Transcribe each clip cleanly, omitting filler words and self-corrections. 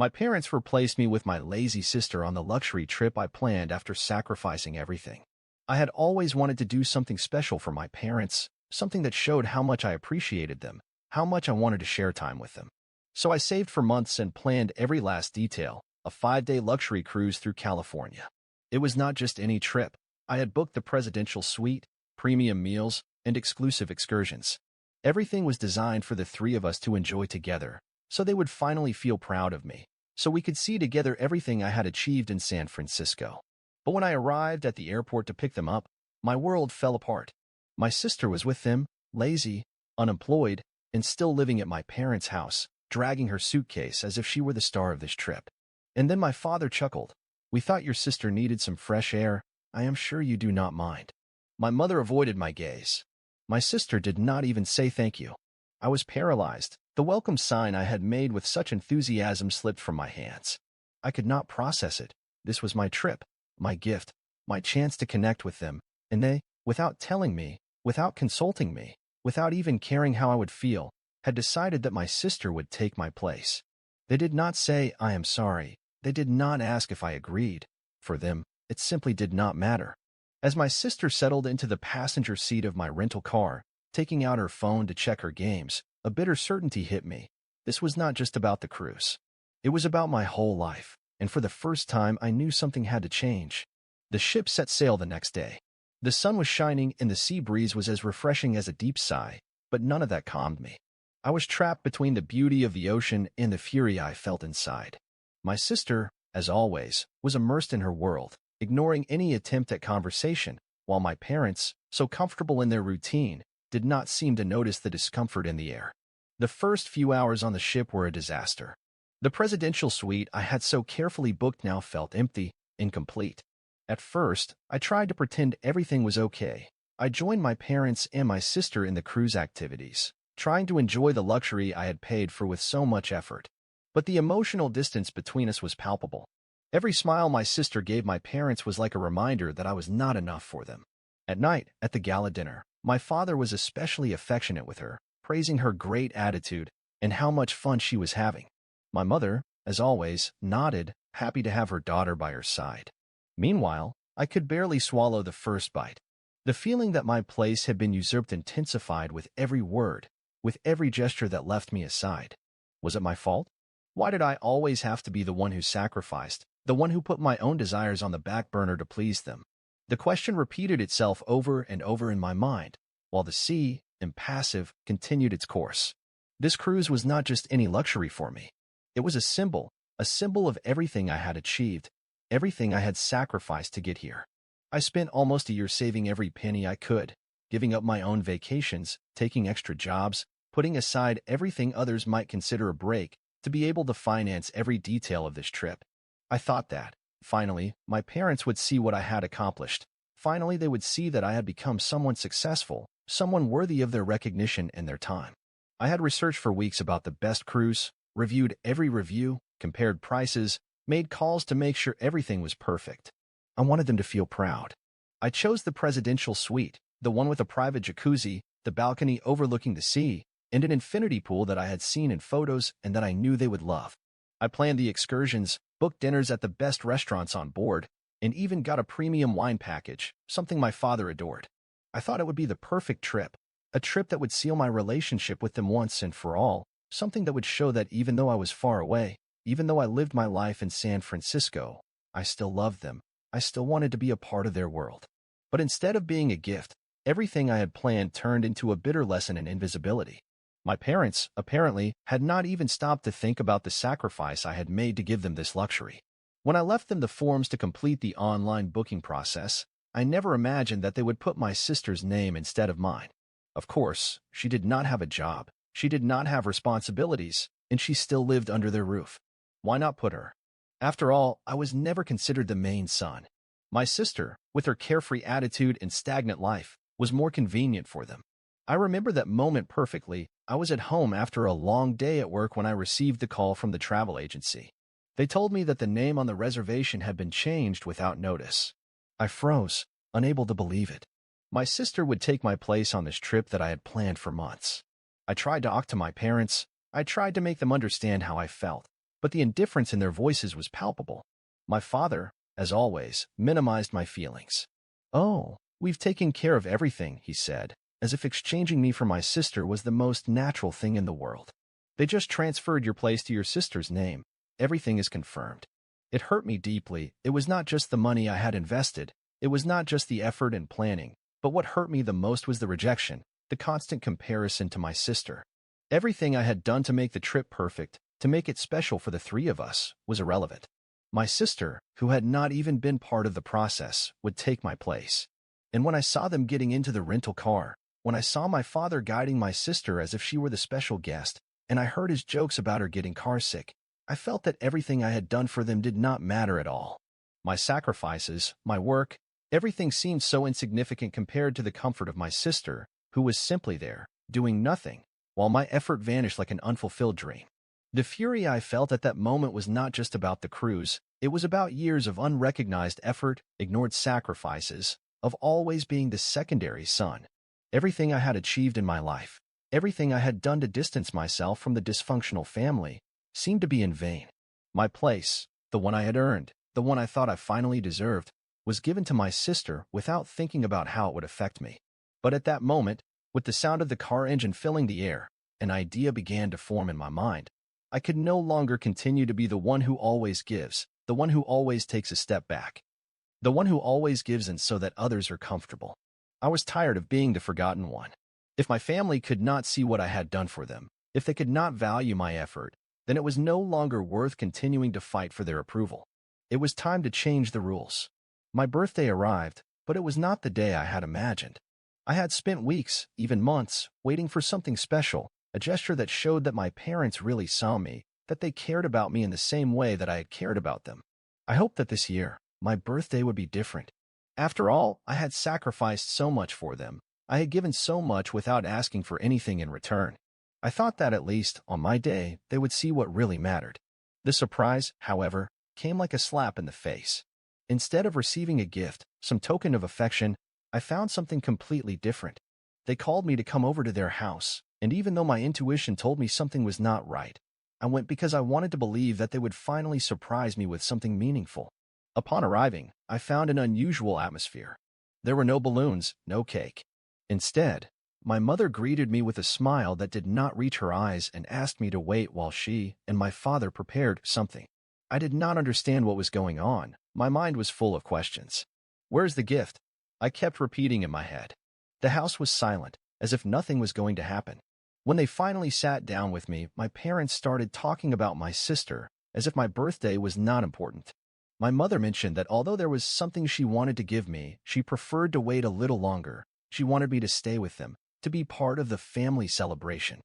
My parents replaced me with my lazy sister on the luxury trip I planned after sacrificing everything. I had always wanted to do something special for my parents, something that showed how much I appreciated them, how much I wanted to share time with them. So I saved for months and planned every last detail, a 5-day luxury cruise through California. It was not just any trip. I had booked the presidential suite, premium meals, and exclusive excursions. Everything was designed for the three of us to enjoy together, so they would finally feel proud of me, so we could see together everything I had achieved in San Francisco. But when I arrived at the airport to pick them up, my world fell apart. My sister was with them, lazy, unemployed, and still living at my parents' house, dragging her suitcase as if she were the star of this trip. And then my father chuckled. "We thought your sister needed some fresh air. I am sure you do not mind." My mother avoided my gaze. My sister did not even say thank you. I was paralyzed. The welcome sign I had made with such enthusiasm slipped from my hands. I could not process it. This was my trip, my gift, my chance to connect with them, and they, without telling me, without consulting me, without even caring how I would feel, had decided that my sister would take my place. They did not say, "I am sorry." They did not ask if I agreed. For them, it simply did not matter. As my sister settled into the passenger seat of my rental car, taking out her phone to check her games, a bitter certainty hit me. This was not just about the cruise. It was about my whole life, and for the first time I knew something had to change. The ship set sail the next day. The sun was shining and the sea breeze was as refreshing as a deep sigh, but none of that calmed me. I was trapped between the beauty of the ocean and the fury I felt inside. My sister, as always, was immersed in her world, ignoring any attempt at conversation, while my parents, so comfortable in their routine, did not seem to notice the discomfort in the air. The first few hours on the ship were a disaster. The presidential suite I had so carefully booked now felt empty, incomplete. At first, I tried to pretend everything was okay. I joined my parents and my sister in the cruise activities, trying to enjoy the luxury I had paid for with so much effort. But the emotional distance between us was palpable. Every smile my sister gave my parents was like a reminder that I was not enough for them. At night, at the gala dinner, my father was especially affectionate with her, praising her great attitude and how much fun she was having. My mother, as always, nodded, happy to have her daughter by her side. Meanwhile, I could barely swallow the first bite. The feeling that my place had been usurped intensified with every word, with every gesture that left me aside. Was it my fault? Why did I always have to be the one who sacrificed, the one who put my own desires on the back burner to please them? The question repeated itself over and over in my mind, while the sea, impassive, continued its course. This cruise was not just any luxury for me. It was a symbol of everything I had achieved, everything I had sacrificed to get here. I spent almost a year saving every penny I could, giving up my own vacations, taking extra jobs, putting aside everything others might consider a break to be able to finance every detail of this trip. I thought that, finally, my parents would see what I had accomplished. Finally, they would see that I had become someone successful, someone worthy of their recognition and their time. I had researched for weeks about the best cruise, reviewed every review, compared prices, made calls to make sure everything was perfect. I wanted them to feel proud. I chose the presidential suite, the one with a private jacuzzi, the balcony overlooking the sea, and an infinity pool that I had seen in photos and that I knew they would love. I planned the excursions, booked dinners at the best restaurants on board, and even got a premium wine package, something my father adored. I thought it would be the perfect trip, a trip that would seal my relationship with them once and for all, something that would show that even though I was far away, even though I lived my life in San Francisco, I still loved them. I still wanted to be a part of their world. But instead of being a gift, everything I had planned turned into a bitter lesson in invisibility. My parents, apparently, had not even stopped to think about the sacrifice I had made to give them this luxury. When I left them the forms to complete the online booking process, I never imagined that they would put my sister's name instead of mine. Of course, she did not have a job, she did not have responsibilities, and she still lived under their roof. Why not put her? After all, I was never considered the main son. My sister, with her carefree attitude and stagnant life, was more convenient for them. I remember that moment perfectly. I was at home after a long day at work when I received the call from the travel agency. They told me that the name on the reservation had been changed without notice. I froze, unable to believe it. My sister would take my place on this trip that I had planned for months. I tried to talk to my parents. I tried to make them understand how I felt. but the indifference in their voices was palpable. My father, as always, minimized my feelings. "Oh, we've taken care of everything," he said, as if exchanging me for my sister was the most natural thing in the world. "They just transferred your place to your sister's name. Everything is confirmed." It hurt me deeply. It was not just the money I had invested. It was not just the effort and planning. But what hurt me the most was the rejection, the constant comparison to my sister. Everything I had done to make the trip perfect, to make it special for the three of us, was irrelevant. My sister, who had not even been part of the process, would take my place. And when I saw them getting into the rental car, when I saw my father guiding my sister as if she were the special guest, and I heard his jokes about her getting carsick, I felt that everything I had done for them did not matter at all. My sacrifices, my work, everything seemed so insignificant compared to the comfort of my sister, who was simply there, doing nothing, while my effort vanished like an unfulfilled dream. The fury I felt at that moment was not just about the cruise. It was about years of unrecognized effort, ignored sacrifices, of always being the secondary son. Everything I had achieved in my life, everything I had done to distance myself from the dysfunctional family, seemed to be in vain. My place, the one I had earned, the one I thought I finally deserved, was given to my sister without thinking about how it would affect me. But at that moment, with the sound of the car engine filling the air, an idea began to form in my mind. I could no longer continue to be the one who always gives, the one who always takes a step back, the one who always gives and so that others are comfortable. I was tired of being the forgotten one. If my family could not see what I had done for them, if they could not value my effort, then it was no longer worth continuing to fight for their approval. It was time to change the rules. My birthday arrived, but it was not the day I had imagined. I had spent weeks, even months, waiting for something special, a gesture that showed that my parents really saw me, that they cared about me in the same way that I had cared about them. I hoped that this year, my birthday would be different. After all, I had sacrificed so much for them. I had given so much without asking for anything in return. I thought that at least, on my day, they would see what really mattered. The surprise, however, came like a slap in the face. Instead of receiving a gift, some token of affection, I found something completely different. They called me to come over to their house, and even though my intuition told me something was not right, I went because I wanted to believe that they would finally surprise me with something meaningful. Upon arriving, I found an unusual atmosphere. There were no balloons, no cake. Instead, my mother greeted me with a smile that did not reach her eyes and asked me to wait while she and my father prepared something. I did not understand what was going on. My mind was full of questions. "Where's the gift?" I kept repeating in my head. The house was silent, as if nothing was going to happen. When they finally sat down with me, my parents started talking about my sister, as if my birthday was not important. My mother mentioned that although there was something she wanted to give me, she preferred to wait a little longer. She wanted me to stay with them, to be part of the family celebration.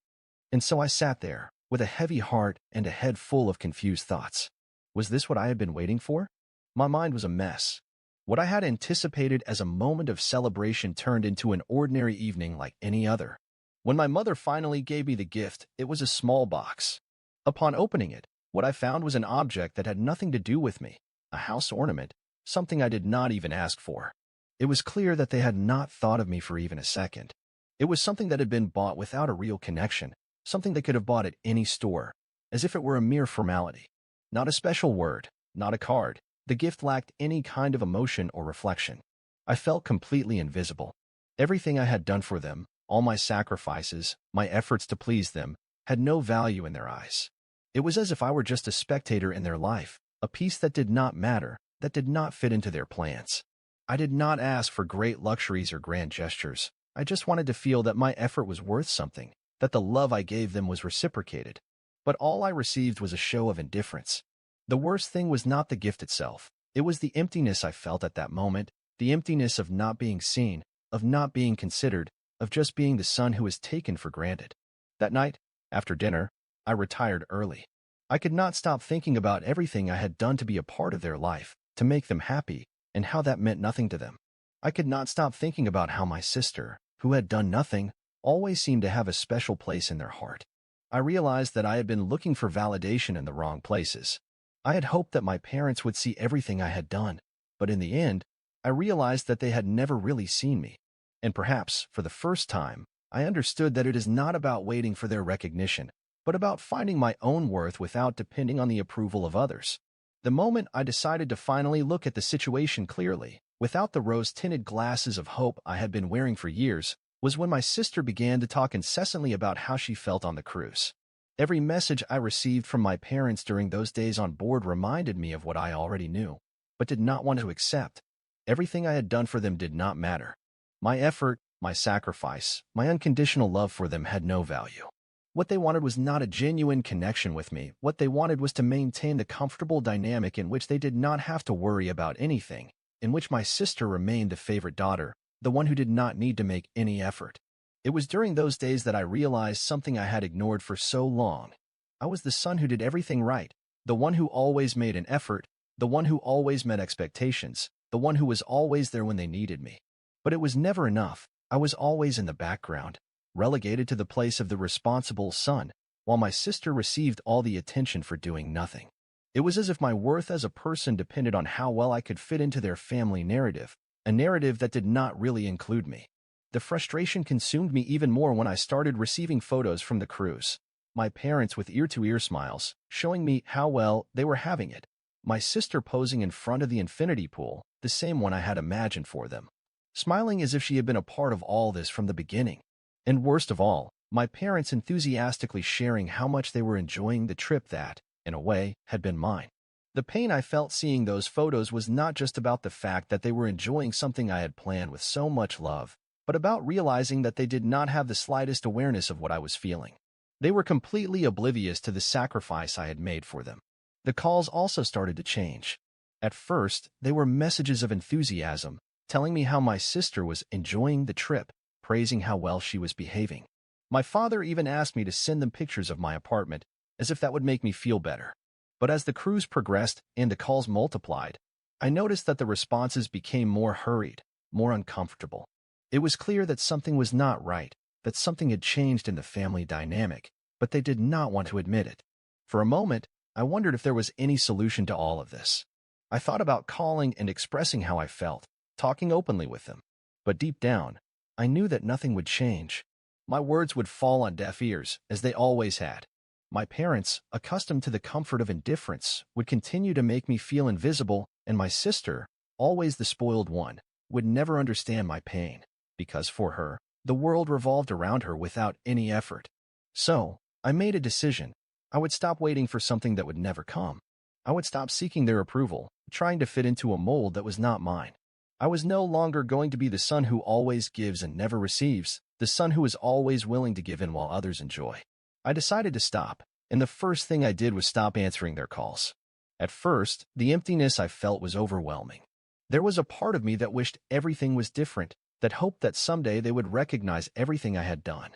And so I sat there, with a heavy heart and a head full of confused thoughts. Was this what I had been waiting for? My mind was a mess. What I had anticipated as a moment of celebration turned into an ordinary evening like any other. When my mother finally gave me the gift, it was a small box. Upon opening it, what I found was an object that had nothing to do with me, a house ornament, something I did not even ask for. It was clear that they had not thought of me for even a second. It was something that had been bought without a real connection, something they could have bought at any store, as if it were a mere formality. Not a special word, not a card. The gift lacked any kind of emotion or reflection. I felt completely invisible. Everything I had done for them, all my sacrifices, my efforts to please them, had no value in their eyes. It was as if I were just a spectator in their life, a piece that did not matter, that did not fit into their plans. I did not ask for great luxuries or grand gestures. I just wanted to feel that my effort was worth something, that the love I gave them was reciprocated. But all I received was a show of indifference. The worst thing was not the gift itself. It was the emptiness I felt at that moment, the emptiness of not being seen, of not being considered, of just being the son who was taken for granted. That night, after dinner, I retired early. I could not stop thinking about everything I had done to be a part of their life, to make them happy, and how that meant nothing to them. I could not stop thinking about how my sister, who had done nothing, always seemed to have a special place in their heart. I realized that I had been looking for validation in the wrong places. I had hoped that my parents would see everything I had done, but in the end, I realized that they had never really seen me. And perhaps, for the first time, I understood that it is not about waiting for their recognition, but about finding my own worth without depending on the approval of others. The moment I decided to finally look at the situation clearly, without the rose-tinted glasses of hope I had been wearing for years, was when my sister began to talk incessantly about how she felt on the cruise. Every message I received from my parents during those days on board reminded me of what I already knew, but did not want to accept. Everything I had done for them did not matter. My effort, my sacrifice, my unconditional love for them had no value. What they wanted was not a genuine connection with me. What they wanted was to maintain the comfortable dynamic in which they did not have to worry about anything, in which my sister remained the favorite daughter, the one who did not need to make any effort. It was during those days that I realized something I had ignored for so long. I was the son who did everything right, the one who always made an effort, the one who always met expectations, the one who was always there when they needed me. But it was never enough. I was always in the background, relegated to the place of the responsible son, while my sister received all the attention for doing nothing. It was as if my worth as a person depended on how well I could fit into their family narrative, a narrative that did not really include me. The frustration consumed me even more when I started receiving photos from the cruise. My parents with ear-to-ear smiles, showing me how well they were having it. My sister posing in front of the infinity pool, the same one I had imagined for them, smiling as if she had been a part of all this from the beginning. And worst of all, my parents enthusiastically sharing how much they were enjoying the trip that, in a way, had been mine. The pain I felt seeing those photos was not just about the fact that they were enjoying something I had planned with so much love, but about realizing that they did not have the slightest awareness of what I was feeling. They were completely oblivious to the sacrifice I had made for them. The calls also started to change. At first, they were messages of enthusiasm, telling me how my sister was enjoying the trip, praising how well she was behaving. My father even asked me to send them pictures of my apartment, as if that would make me feel better. But as the cruise progressed and the calls multiplied, I noticed that the responses became more hurried, more uncomfortable. It was clear that something was not right, that something had changed in the family dynamic, but they did not want to admit it. For a moment, I wondered if there was any solution to all of this. I thought about calling and expressing how I felt, talking openly with them. But deep down, I knew that nothing would change. My words would fall on deaf ears, as they always had. My parents, accustomed to the comfort of indifference, would continue to make me feel invisible, and my sister, always the spoiled one, would never understand my pain, because for her, the world revolved around her without any effort. So, I made a decision. I would stop waiting for something that would never come. I would stop seeking their approval, trying to fit into a mold that was not mine. I was no longer going to be the son who always gives and never receives, the son who is always willing to give in while others enjoy. I decided to stop, and the first thing I did was stop answering their calls. At first, the emptiness I felt was overwhelming. There was a part of me that wished everything was different, that hoped that someday they would recognize everything I had done.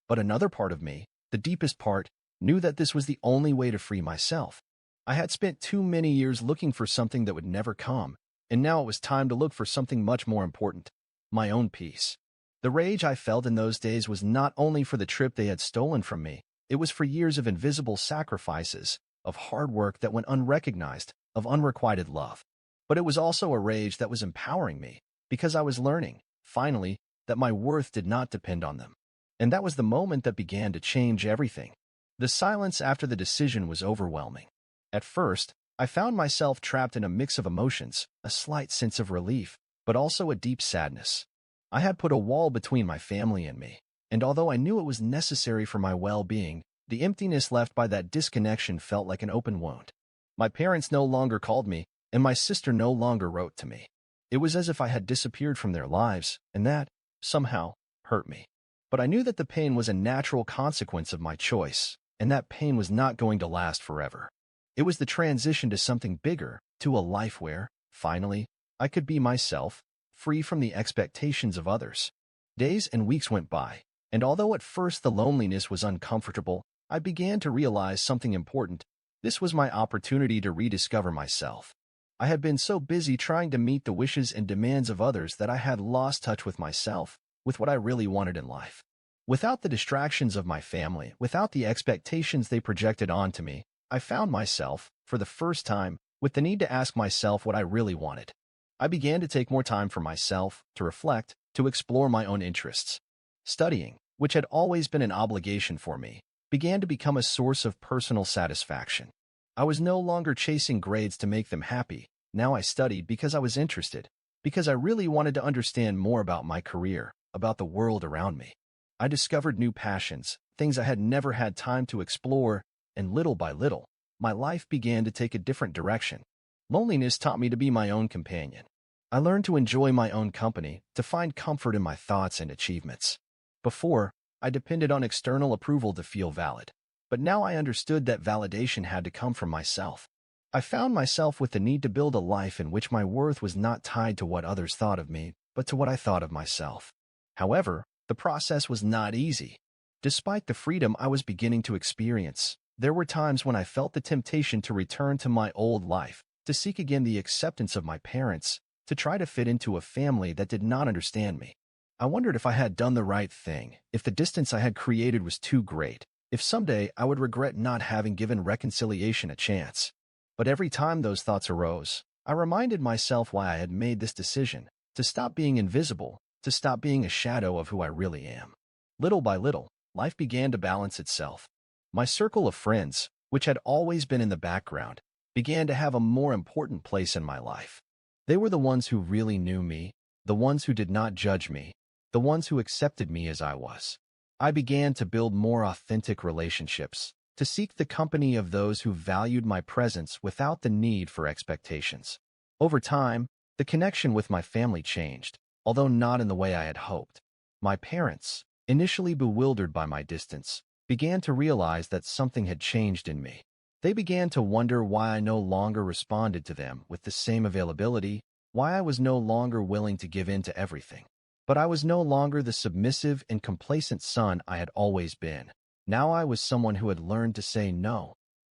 But another part of me, the deepest part, knew that this was the only way to free myself. I had spent too many years looking for something that would never come, and now it was time to look for something much more important, my own peace. The rage I felt in those days was not only for the trip they had stolen from me, it was for years of invisible sacrifices, of hard work that went unrecognized, of unrequited love. But it was also a rage that was empowering me, because I was learning, finally, that my worth did not depend on them. And that was the moment that began to change everything. The silence after the decision was overwhelming. At first, I found myself trapped in a mix of emotions, a slight sense of relief, but also a deep sadness. I had put a wall between my family and me, and although I knew it was necessary for my well-being, the emptiness left by that disconnection felt like an open wound. My parents no longer called me, and my sister no longer wrote to me. It was as if I had disappeared from their lives, and that, somehow, hurt me. But I knew that the pain was a natural consequence of my choice, and that pain was not going to last forever. It was the transition to something bigger, to a life where, finally, I could be myself, free from the expectations of others. Days and weeks went by, and although at first the loneliness was uncomfortable, I began to realize something important. This was my opportunity to rediscover myself. I had been so busy trying to meet the wishes and demands of others that I had lost touch with myself, with what I really wanted in life. Without the distractions of my family, without the expectations they projected onto me, I found myself, for the first time, with the need to ask myself what I really wanted. I began to take more time for myself, to reflect, to explore my own interests. Studying, which had always been an obligation for me, began to become a source of personal satisfaction. I was no longer chasing grades to make them happy. Now I studied because I was interested, because I really wanted to understand more about my career, about the world around me. I discovered new passions, things I had never had time to explore, and little by little, my life began to take a different direction. Loneliness taught me to be my own companion. I learned to enjoy my own company, to find comfort in my thoughts and achievements. Before, I depended on external approval to feel valid, but now I understood that validation had to come from myself. I found myself with the need to build a life in which my worth was not tied to what others thought of me, but to what I thought of myself. However, the process was not easy. Despite the freedom I was beginning to experience, there were times when I felt the temptation to return to my old life, to seek again the acceptance of my parents, to try to fit into a family that did not understand me. I wondered if I had done the right thing, if the distance I had created was too great, if someday I would regret not having given reconciliation a chance. But every time those thoughts arose, I reminded myself why I had made this decision, to stop being invisible, to stop being a shadow of who I really am. Little by little, life began to balance itself. My circle of friends, which had always been in the background, began to have a more important place in my life. They were the ones who really knew me, the ones who did not judge me, the ones who accepted me as I was. I began to build more authentic relationships, to seek the company of those who valued my presence without the need for expectations. Over time, the connection with my family changed, although not in the way I had hoped. My parents, initially bewildered by my distance, began to realize that something had changed in me. They began to wonder why I no longer responded to them with the same availability, why I was no longer willing to give in to everything. But I was no longer the submissive and complacent son I had always been. Now I was someone who had learned to say no,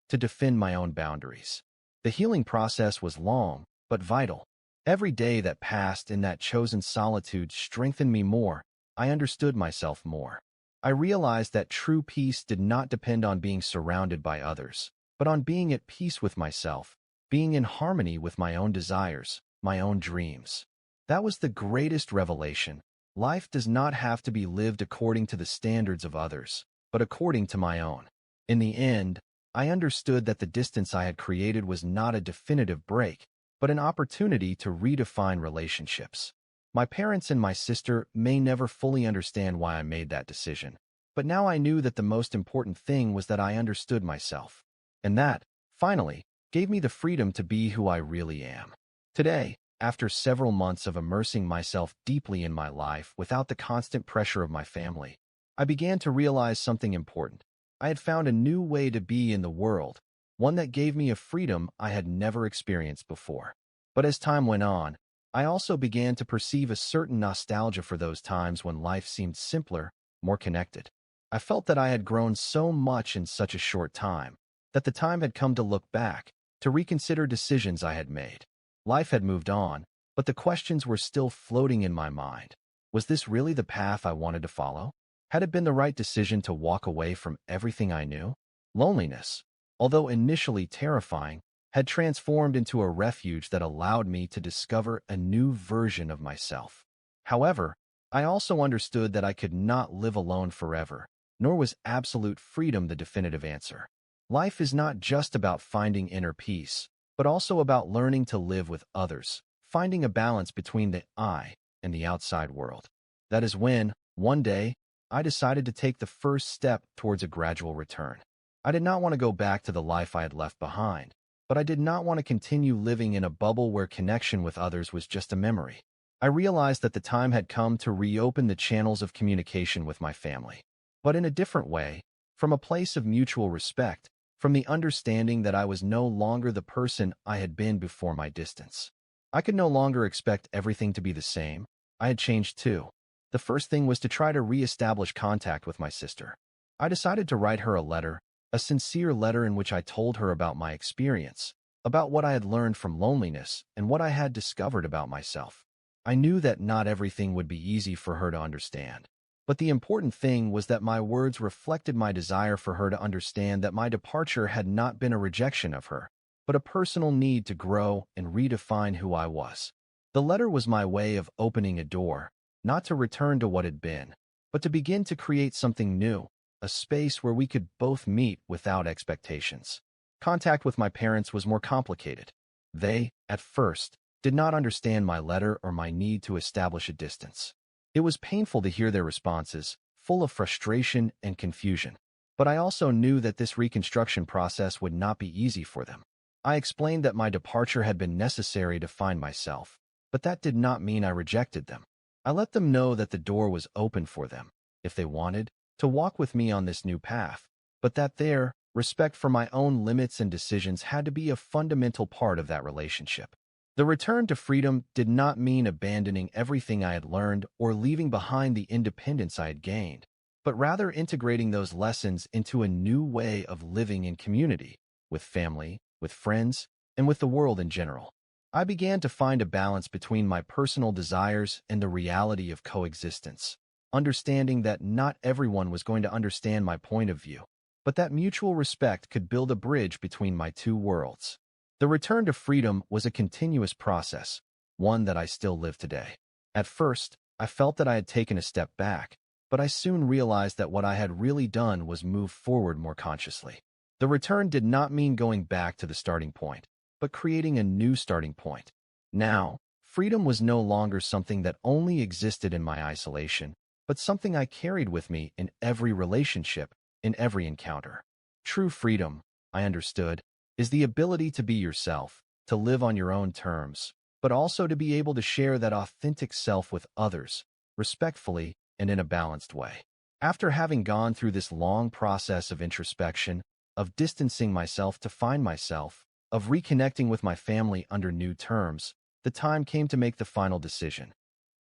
to defend my own boundaries. The healing process was long, but vital. Every day that passed in that chosen solitude strengthened me more. I understood myself more. I realized that true peace did not depend on being surrounded by others, but on being at peace with myself, being in harmony with my own desires, my own dreams. That was the greatest revelation. Life does not have to be lived according to the standards of others, but according to my own. In the end, I understood that the distance I had created was not a definitive break, but an opportunity to redefine relationships. My parents and my sister may never fully understand why I made that decision, but now I knew that the most important thing was that I understood myself. And that, finally, gave me the freedom to be who I really am. Today, after several months of immersing myself deeply in my life without the constant pressure of my family, I began to realize something important. I had found a new way to be in the world, one that gave me a freedom I had never experienced before. But as time went on, I also began to perceive a certain nostalgia for those times when life seemed simpler, more connected. I felt that I had grown so much in such a short time, that the time had come to look back, to reconsider decisions I had made. Life had moved on, but the questions were still floating in my mind. Was this really the path I wanted to follow? Had it been the right decision to walk away from everything I knew? Loneliness, although initially terrifying, had transformed into a refuge that allowed me to discover a new version of myself. However, I also understood that I could not live alone forever, nor was absolute freedom the definitive answer. Life is not just about finding inner peace, but also about learning to live with others, finding a balance between the I and the outside world. That is when, one day, I decided to take the first step towards a gradual return. I did not want to go back to the life I had left behind, but I did not want to continue living in a bubble where connection with others was just a memory. I realized that the time had come to reopen the channels of communication with my family, but in a different way, from a place of mutual respect, from the understanding that I was no longer the person I had been before my distance. I could no longer expect everything to be the same. I had changed too. The first thing was to try to re-establish contact with my sister. I decided to write her a letter, a sincere letter in which I told her about my experience, about what I had learned from loneliness and what I had discovered about myself. I knew that not everything would be easy for her to understand. But the important thing was that my words reflected my desire for her to understand that my departure had not been a rejection of her, but a personal need to grow and redefine who I was. The letter was my way of opening a door, not to return to what had been, but to begin to create something new, a space where we could both meet without expectations. Contact with my parents was more complicated. They, at first, did not understand my letter or my need to establish a distance. It was painful to hear their responses, full of frustration and confusion. But I also knew that this reconstruction process would not be easy for them. I explained that my departure had been necessary to find myself, but that did not mean I rejected them. I let them know that the door was open for them, if they wanted, to walk with me on this new path, but that their respect for my own limits and decisions had to be a fundamental part of that relationship. The return to freedom did not mean abandoning everything I had learned or leaving behind the independence I had gained, but rather integrating those lessons into a new way of living in community, with family, with friends, and with the world in general. I began to find a balance between my personal desires and the reality of coexistence, understanding that not everyone was going to understand my point of view, but that mutual respect could build a bridge between my two worlds. The return to freedom was a continuous process, one that I still live today. At first, I felt that I had taken a step back, but I soon realized that what I had really done was move forward more consciously. The return did not mean going back to the starting point, but creating a new starting point. Now, freedom was no longer something that only existed in my isolation, but something I carried with me in every relationship, in every encounter. True freedom, I understood, is the ability to be yourself, to live on your own terms, but also to be able to share that authentic self with others, respectfully and in a balanced way. After having gone through this long process of introspection, of distancing myself to find myself, of reconnecting with my family under new terms, the time came to make the final decision.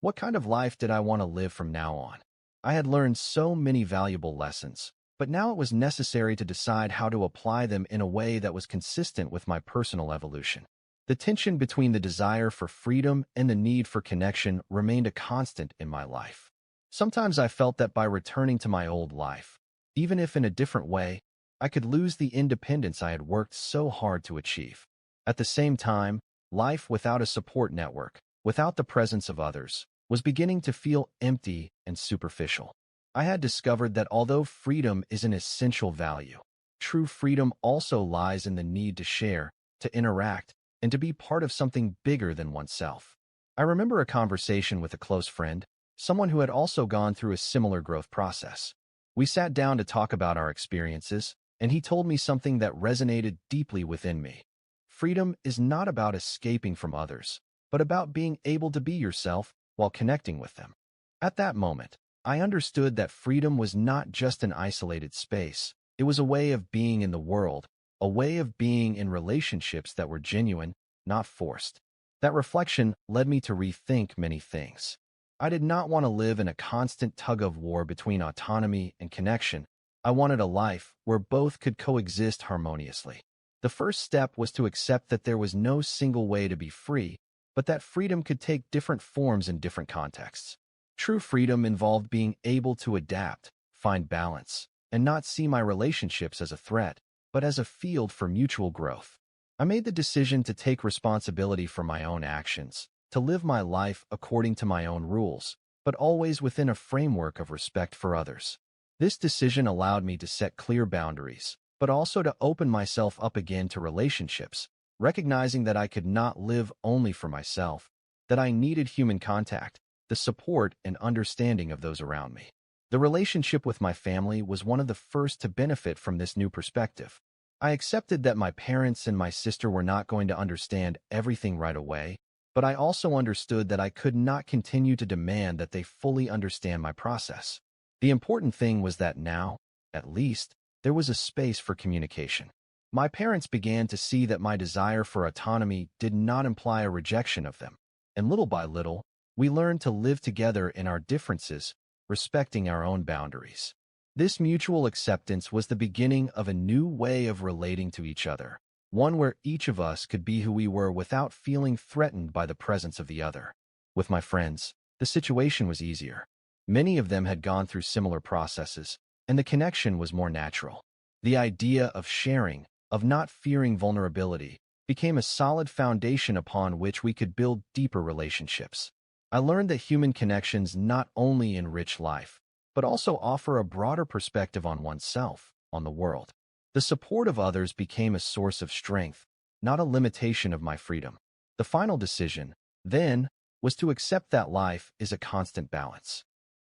What kind of life did I want to live from now on? I had learned so many valuable lessons, but now it was necessary to decide how to apply them in a way that was consistent with my personal evolution. The tension between the desire for freedom and the need for connection remained a constant in my life. Sometimes I felt that by returning to my old life, even if in a different way, I could lose the independence I had worked so hard to achieve. At the same time, life without a support network, without the presence of others, was beginning to feel empty and superficial. I had discovered that although freedom is an essential value, true freedom also lies in the need to share, to interact, and to be part of something bigger than oneself. I remember a conversation with a close friend, someone who had also gone through a similar growth process. We sat down to talk about our experiences, and he told me something that resonated deeply within me. Freedom is not about escaping from others, but about being able to be yourself while connecting with them. At that moment, I understood that freedom was not just an isolated space. It was a way of being in the world, a way of being in relationships that were genuine, not forced. That reflection led me to rethink many things. I did not want to live in a constant tug-of-war between autonomy and connection. I wanted a life where both could coexist harmoniously. The first step was to accept that there was no single way to be free, but that freedom could take different forms in different contexts. True freedom involved being able to adapt, find balance, and not see my relationships as a threat, but as a field for mutual growth. I made the decision to take responsibility for my own actions, to live my life according to my own rules, but always within a framework of respect for others. This decision allowed me to set clear boundaries, but also to open myself up again to relationships, recognizing that I could not live only for myself, that I needed human contact, the support and understanding of those around me. The relationship with my family was one of the first to benefit from this new perspective. I accepted that my parents and my sister were not going to understand everything right away, but I also understood that I could not continue to demand that they fully understand my process. The important thing was that now, at least, there was a space for communication. My parents began to see that my desire for autonomy did not imply a rejection of them, and little by little, we learned to live together in our differences, respecting our own boundaries. This mutual acceptance was the beginning of a new way of relating to each other, one where each of us could be who we were without feeling threatened by the presence of the other. With my friends, the situation was easier. Many of them had gone through similar processes, and the connection was more natural. The idea of sharing, of not fearing vulnerability, became a solid foundation upon which we could build deeper relationships. I learned that human connections not only enrich life, but also offer a broader perspective on oneself, on the world. The support of others became a source of strength, not a limitation of my freedom. The final decision, then, was to accept that life is a constant balance.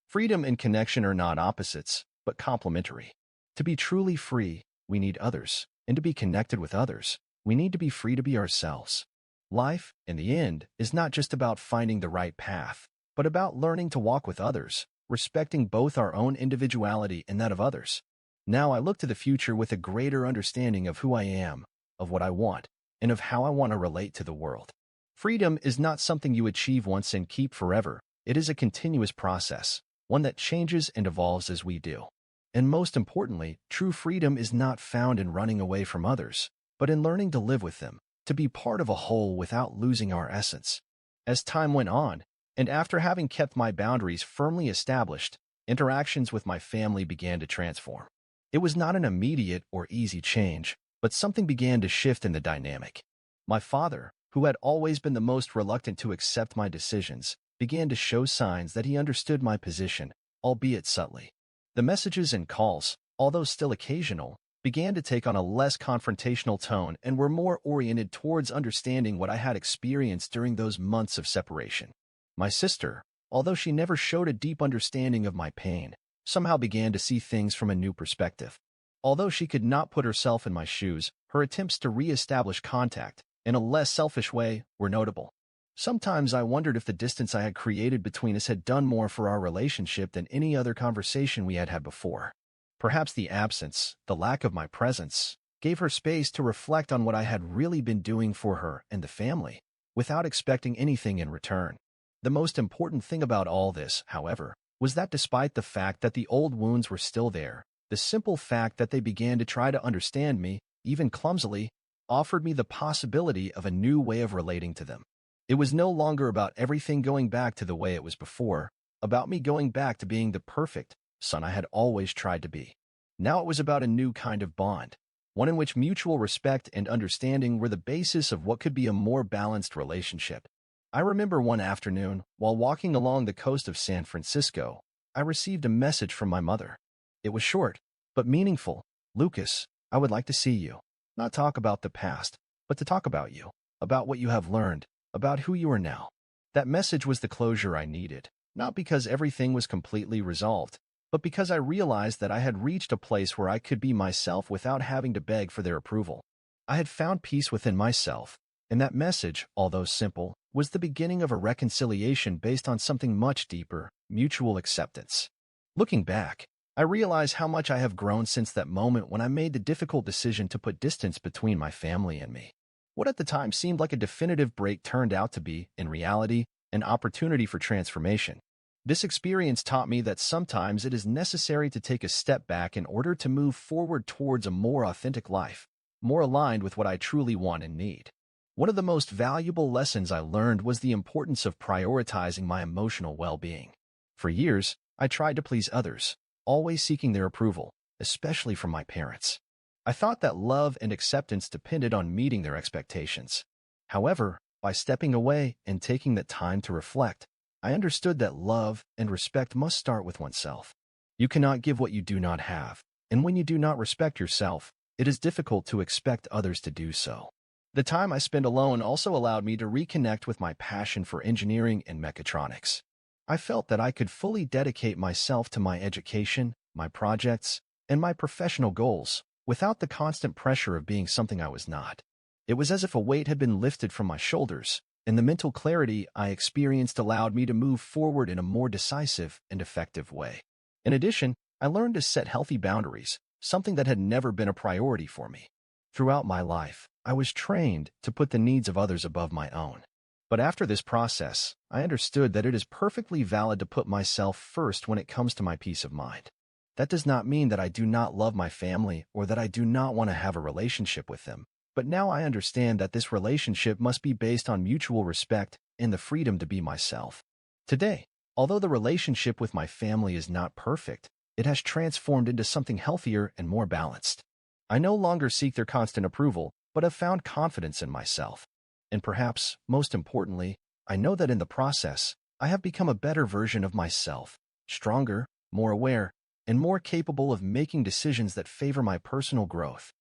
Freedom and connection are not opposites, but complementary. To be truly free, we need others, and to be connected with others, we need to be free to be ourselves. Life, in the end, is not just about finding the right path, but about learning to walk with others, respecting both our own individuality and that of others. Now I look to the future with a greater understanding of who I am, of what I want, and of how I want to relate to the world. Freedom is not something you achieve once and keep forever. It is a continuous process, one that changes and evolves as we do. And most importantly, true freedom is not found in running away from others, but in learning to live with them, to be part of a whole without losing our essence. As time went on, and after having kept my boundaries firmly established, interactions with my family began to transform. It was not an immediate or easy change, but something began to shift in the dynamic. My father, who had always been the most reluctant to accept my decisions, began to show signs that he understood my position, albeit subtly. The messages and calls, although still occasional, began to take on a less confrontational tone and were more oriented towards understanding what I had experienced during those months of separation. My sister, although she never showed a deep understanding of my pain, somehow began to see things from a new perspective. Although she could not put herself in my shoes, her attempts to re-establish contact, in a less selfish way, were notable. Sometimes I wondered if the distance I had created between us had done more for our relationship than any other conversation we had had before. Perhaps the absence, the lack of my presence, gave her space to reflect on what I had really been doing for her and the family, without expecting anything in return. The most important thing about all this, however, was that despite the fact that the old wounds were still there, the simple fact that they began to try to understand me, even clumsily, offered me the possibility of a new way of relating to them. It was no longer about everything going back to the way it was before, about me going back to being the perfect son I had always tried to be. Now it was about a new kind of bond, one in which mutual respect and understanding were the basis of what could be a more balanced relationship. I remember one afternoon, while walking along the coast of San Francisco, I received a message from my mother. It was short, but meaningful. "Lucas, I would like to see you. Not talk about the past, but to talk about you, about what you have learned, about who you are now." That message was the closure I needed, not because everything was completely resolved, but because I realized that I had reached a place where I could be myself without having to beg for their approval. I had found peace within myself, and that message, although simple, was the beginning of a reconciliation based on something much deeper, mutual acceptance. Looking back, I realize how much I have grown since that moment when I made the difficult decision to put distance between my family and me. What at the time seemed like a definitive break turned out to be, in reality, an opportunity for transformation. This experience taught me that sometimes it is necessary to take a step back in order to move forward towards a more authentic life, more aligned with what I truly want and need. One of the most valuable lessons I learned was the importance of prioritizing my emotional well-being. For years, I tried to please others, always seeking their approval, especially from my parents. I thought that love and acceptance depended on meeting their expectations. However, by stepping away and taking the time to reflect, I understood that love and respect must start with oneself. You cannot give what you do not have, and when you do not respect yourself, it is difficult to expect others to do so. The time I spent alone also allowed me to reconnect with my passion for engineering and mechatronics. I felt that I could fully dedicate myself to my education, my projects, and my professional goals, without the constant pressure of being something I was not. It was as if a weight had been lifted from my shoulders, and the mental clarity I experienced allowed me to move forward in a more decisive and effective way. In addition, I learned to set healthy boundaries, something that had never been a priority for me. Throughout my life, I was trained to put the needs of others above my own. But after this process, I understood that it is perfectly valid to put myself first when it comes to my peace of mind. That does not mean that I do not love my family or that I do not want to have a relationship with them. But now I understand that this relationship must be based on mutual respect and the freedom to be myself. Today, although the relationship with my family is not perfect, it has transformed into something healthier and more balanced. I no longer seek their constant approval, but have found confidence in myself. And perhaps, most importantly, I know that in the process, I have become a better version of myself, stronger, more aware, and more capable of making decisions that favor my personal growth.